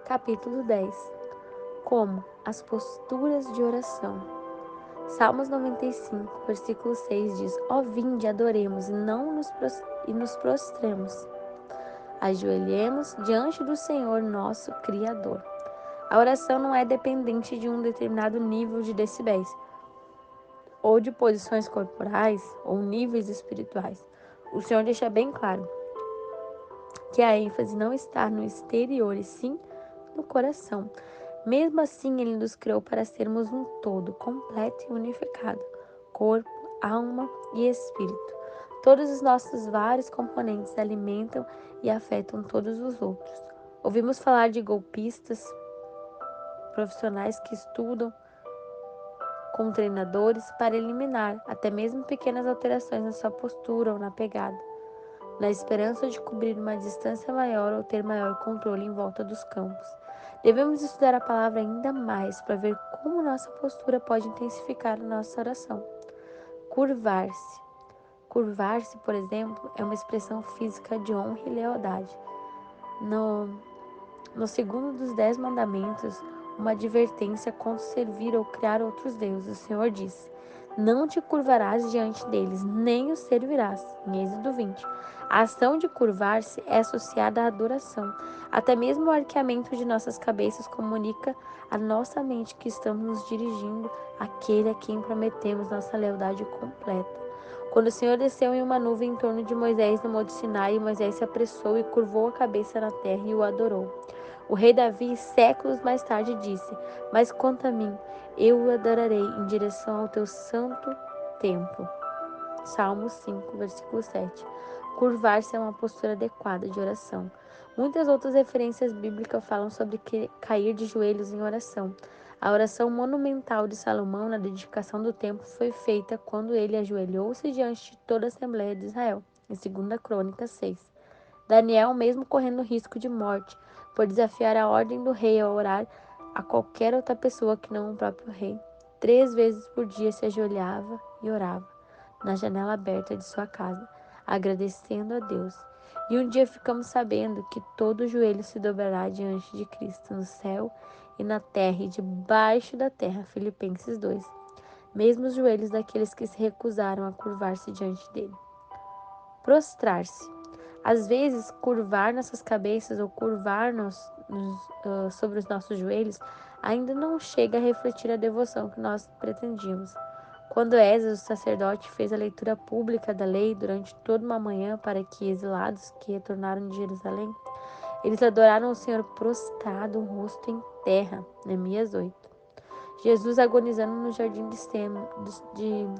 Capítulo 10. Como as posturas de oração. Salmos 95, versículo 6 diz: Ó vinde, adoremos e nos prostremos. Ajoelhemos diante do Senhor nosso Criador. A oração não é dependente de um determinado nível de decibéis, ou de posições corporais, ou níveis espirituais. O Senhor deixa bem claro que a ênfase não está no exterior, e sim no coração. Mesmo assim, Ele nos criou para sermos um todo, completo e unificado, corpo, alma e espírito. Todos os nossos vários componentes alimentam e afetam todos os outros. Ouvimos falar de golpistas, profissionais que estudam com treinadores para eliminar até mesmo pequenas alterações na sua postura ou na pegada, na esperança de cobrir uma distância maior ou ter maior controle em volta dos campos. Devemos estudar a palavra ainda mais para ver como nossa postura pode intensificar a nossa oração. Curvar-se. Curvar-se, por exemplo, é uma expressão física de honra e lealdade. No segundo dos 10 mandamentos, uma advertência contra servir ou criar outros deuses. O Senhor disse: Não te curvarás diante deles, nem os servirás. Em Êxodo 20. A ação de curvar-se é associada à adoração. Até mesmo o arqueamento de nossas cabeças comunica à nossa mente que estamos nos dirigindo àquele a quem prometemos nossa lealdade completa. Quando o Senhor desceu em uma nuvem em torno de Moisés no Monte Sinai, Moisés se apressou e curvou a cabeça na terra e o adorou. O rei Davi, séculos mais tarde, disse: Mas quanto a mim, eu o adorarei em direção ao teu santo templo. Salmo 5, versículo 7. Curvar-se é uma postura adequada de oração. Muitas outras referências bíblicas falam sobre cair de joelhos em oração. A oração monumental de Salomão na dedicação do templo foi feita quando ele ajoelhou-se diante de toda a Assembleia de Israel, em 2 Crônicas 6. Daniel, mesmo correndo risco de morte, por desafiar a ordem do rei a orar a qualquer outra pessoa que não o próprio rei, 3 vezes por dia se ajoelhava e orava na janela aberta de sua casa, agradecendo a Deus. E um dia ficamos sabendo que todo joelho se dobrará diante de Cristo no céu e na terra e debaixo da terra. Filipenses 2. Mesmo os joelhos daqueles que se recusaram a curvar-se diante dele. Prostrar-se. Às vezes, curvar nossas cabeças ou curvar-nos sobre os nossos joelhos ainda não chega a refletir a devoção que nós pretendíamos. Quando Esdras, o sacerdote, fez a leitura pública da lei durante toda uma manhã para que exilados que retornaram de Jerusalém, eles adoraram o Senhor prostrado, o rosto em terra. Neemias 8. Jesus agonizando no jardim de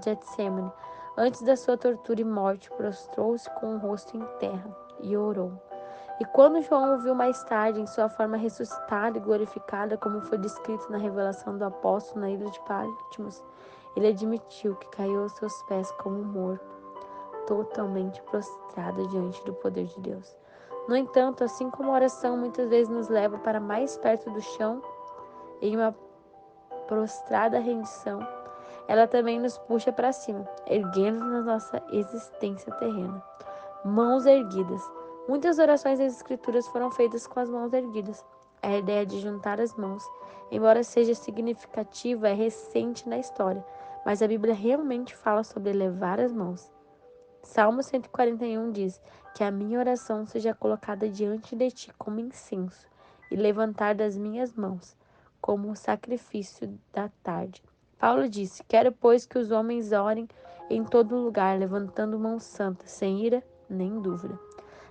Getsemane, antes da sua tortura e morte, prostrou-se com o rosto em terra e orou. E quando João o viu mais tarde, em sua forma ressuscitada e glorificada, como foi descrito na revelação do apóstolo na ilha de Patmos, ele admitiu que caiu aos seus pés como morto, totalmente prostrado diante do poder de Deus. No entanto, assim como a oração muitas vezes nos leva para mais perto do chão, em uma prostrada rendição, ela também nos puxa para cima, erguendo-nos na nossa existência terrena. Mãos erguidas. Muitas orações das Escrituras foram feitas com as mãos erguidas. A ideia de juntar as mãos, embora seja significativa, é recente na história, mas a Bíblia realmente fala sobre elevar as mãos. Salmo 141 diz que a minha oração seja colocada diante de ti como incenso e levantar das minhas mãos como um sacrifício da tarde. Paulo disse: Quero, pois, que os homens orem em todo lugar, levantando mãos santas, sem ira nem dúvida.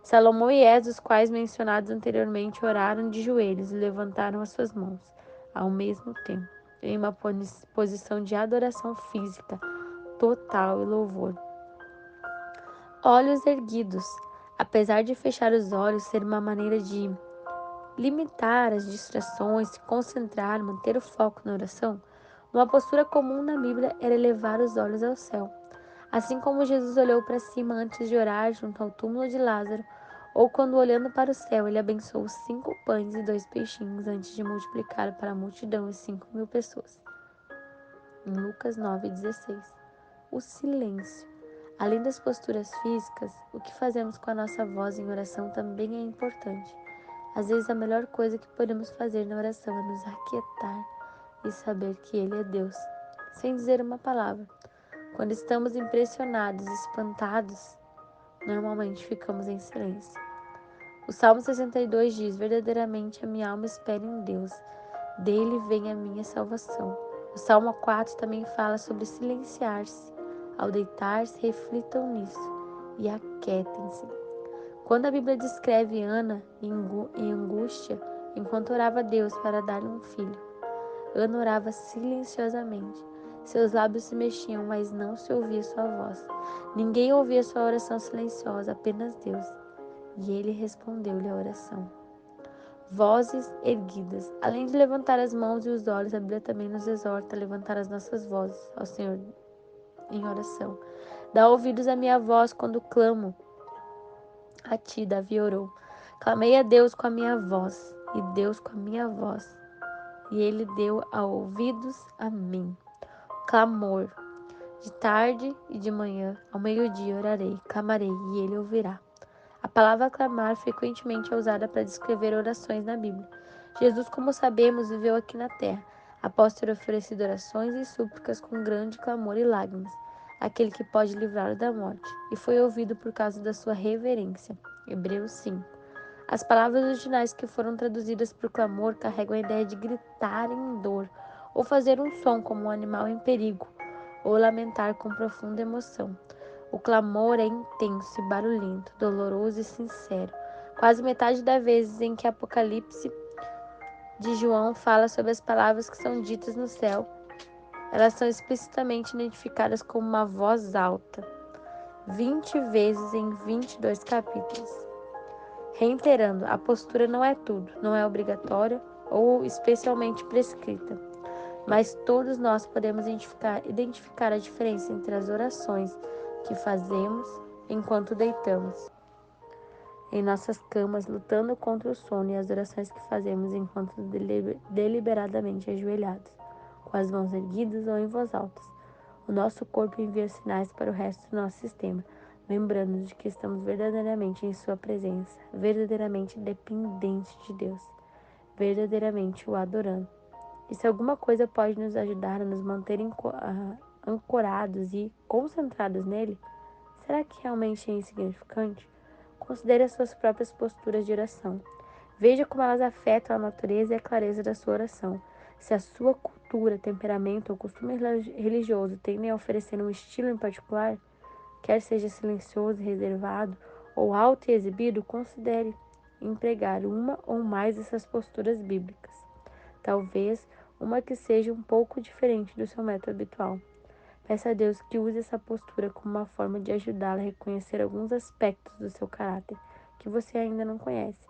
Salomão e Esdras, os quais mencionados anteriormente, oraram de joelhos e levantaram as suas mãos ao mesmo tempo, em uma posição de adoração física total e louvor. Olhos erguidos. Apesar de fechar os olhos ser uma maneira de limitar as distrações, se concentrar, manter o foco na oração, uma postura comum na Bíblia era elevar os olhos ao céu. Assim como Jesus olhou para cima antes de orar junto ao túmulo de Lázaro, ou quando olhando para o céu ele abençoou 5 pães e 2 peixinhos antes de multiplicar para a multidão e 5.000 pessoas. Em Lucas 9,16. O silêncio. Além das posturas físicas, o que fazemos com a nossa voz em oração também é importante. Às vezes a melhor coisa que podemos fazer na oração é nos aquietar e saber que Ele é Deus, sem dizer uma palavra. Quando estamos impressionados, espantados, normalmente ficamos em silêncio. O Salmo 62 diz: verdadeiramente a minha alma espera em Deus, dele vem a minha salvação. O Salmo 4 também fala sobre silenciar-se. Ao deitar-se, reflitam nisso e aquietem-se. Quando a Bíblia descreve Ana em angústia, enquanto orava a Deus para dar-lhe um filho, Ana orava silenciosamente. Seus lábios se mexiam, mas não se ouvia sua voz. Ninguém ouvia sua oração silenciosa, apenas Deus. E ele respondeu-lhe a oração. Vozes erguidas. Além de levantar as mãos e os olhos, a Bíblia também nos exorta a levantar as nossas vozes ao Senhor em oração. Dá ouvidos à minha voz quando clamo a ti, Davi orou. Clamei a Deus com a minha voz, e Deus com a minha voz, e ele deu ouvidos a mim. Clamor. De tarde e de manhã, ao meio-dia orarei, clamarei, e ele ouvirá. A palavra clamar frequentemente é usada para descrever orações na Bíblia. Jesus, como sabemos, viveu aqui na terra, após ter oferecido orações e súplicas com grande clamor e lágrimas, aquele que pode livrá-lo da morte, e foi ouvido por causa da sua reverência. Hebreus 5. As palavras originais que foram traduzidas por clamor carregam a ideia de gritar em dor, ou fazer um som como um animal em perigo, ou lamentar com profunda emoção. O clamor é intenso e barulhento, doloroso e sincero. Quase metade das vezes em que Apocalipse de João fala sobre as palavras que são ditas no céu, elas são explicitamente identificadas como uma voz alta, 20 vezes em 22 capítulos. Reiterando, a postura não é tudo, não é obrigatória ou especialmente prescrita, mas todos nós podemos identificar a diferença entre as orações que fazemos enquanto deitamos em nossas camas, lutando contra o sono, e as orações que fazemos enquanto deliberadamente ajoelhados, com as mãos erguidas ou em voz alta. O nosso corpo envia sinais para o resto do nosso sistema, lembrando-nos de que estamos verdadeiramente em sua presença, verdadeiramente dependentes de Deus, verdadeiramente o adorando. E se alguma coisa pode nos ajudar a nos manter ancorados e concentrados nele, será que realmente é insignificante? Considere as suas próprias posturas de oração. Veja como elas afetam a natureza e a clareza da sua oração. Se a sua cultura, temperamento ou costume religioso tendem a oferecer um estilo em particular, quer seja silencioso e reservado ou alto e exibido, considere empregar uma ou mais dessas posturas bíblicas. Talvez uma que seja um pouco diferente do seu método habitual. Peça a Deus que use essa postura como uma forma de ajudá-la a reconhecer alguns aspectos do seu caráter que você ainda não conhece.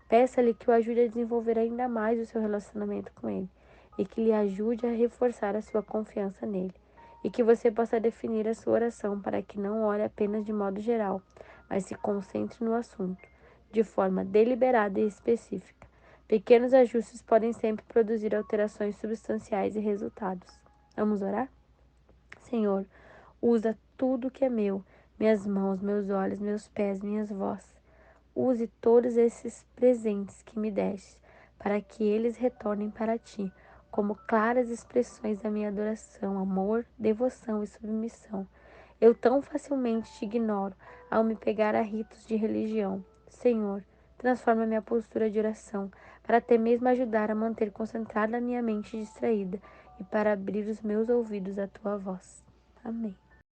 Peça-lhe que o ajude a desenvolver ainda mais o seu relacionamento com ele e que lhe ajude a reforçar a sua confiança nele. E que você possa definir a sua oração para que não ore apenas de modo geral, mas se concentre no assunto, de forma deliberada e específica. Pequenos ajustes podem sempre produzir alterações substanciais e resultados. Vamos orar? Senhor, usa tudo que é meu, minhas mãos, meus olhos, meus pés, minhas vozes. Use todos esses presentes que me deste, para que eles retornem para ti, como claras expressões da minha adoração, amor, devoção e submissão. Eu tão facilmente te ignoro ao me pegar a ritos de religião. Senhor, transforma minha postura de oração, para até mesmo ajudar a manter concentrada a minha mente distraída e para abrir os meus ouvidos à tua voz. Amém.